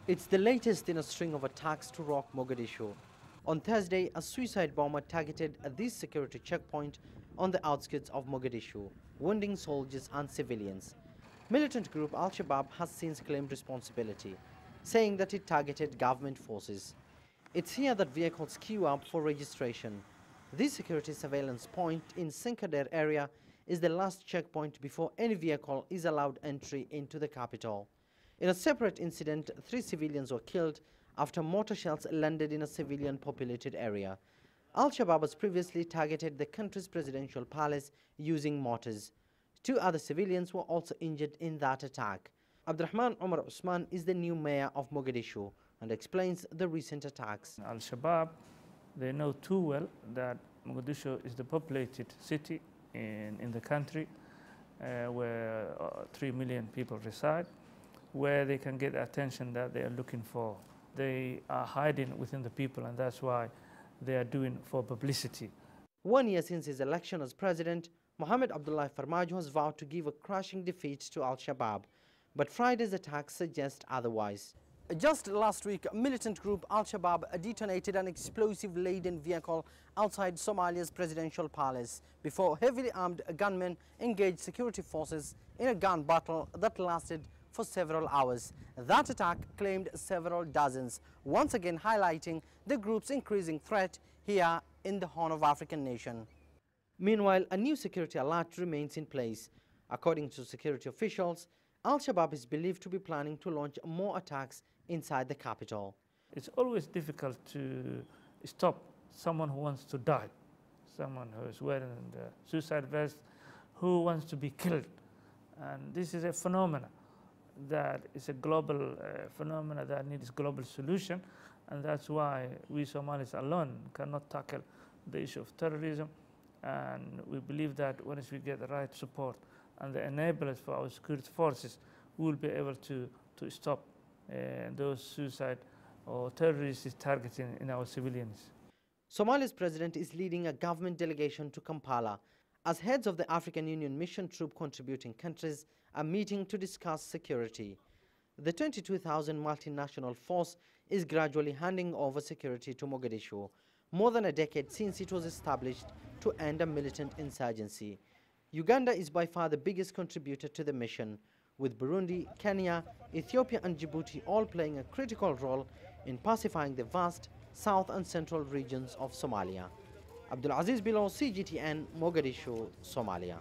It's the latest in a string of attacks to rock Mogadishu. On Thursday, a suicide bomber targeted this security checkpoint on the outskirts of Mogadishu, wounding soldiers and civilians. Militant group al-Shabaab has since claimed responsibility, saying that it targeted government forces. It's here that vehicles queue up for registration. This security surveillance point in Sinkader area is the last checkpoint before any vehicle is allowed entry into the capital. In a separate incident, 3 civilians were killed after mortar shells landed in a civilian-populated area. Al-Shabaab has previously targeted the country's presidential palace using mortars. 2 other civilians were also injured in that attack. Abdurrahman Omar Usman is the new mayor of Mogadishu and explains the recent attacks. Al-Shabaab, they know too well that Mogadishu is the populated city in the country where 3 million people reside, where they can get the attention that they are looking for. They are hiding within the people, and that's why they are doing for publicity. 1 year since his election as president, Mohamed Abdullahi Farmajo has vowed to give a crushing defeat to al-Shabaab, but Friday's attacks suggest otherwise. Just last week, militant group al-Shabaab detonated an explosive-laden vehicle outside Somalia's presidential palace before heavily armed gunmen engaged security forces in a gun battle that lasted for several hours. That attack claimed several dozens, once again highlighting the group's increasing threat here in the Horn of African nation. Meanwhile, a new security alert remains in place. According to security officials, al-Shabaab is believed to be planning to launch more attacks inside the capital. It's always difficult to stop someone who wants to die, someone who is wearing the suicide vest, who wants to be killed. And this is a phenomenon that is a global phenomenon that needs global solution, and that's why we Somalis alone cannot tackle the issue of terrorism. And we believe that once we get the right support and the enablers for our security forces, we will be able to stop those suicide or terrorists targeting in our civilians. Somalia's president is leading a government delegation to Kampala as heads of the African Union mission troop contributing countries are meeting to discuss security. The 22,000 multinational force is gradually handing over security to Mogadishu, more than a decade since it was established to end a militant insurgency. Uganda is by far the biggest contributor to the mission, with Burundi, Kenya, Ethiopia and Djibouti all playing a critical role in pacifying the vast south and central regions of Somalia. Abdulaziz, Billow, CGTN, Mogadishu, Somalia.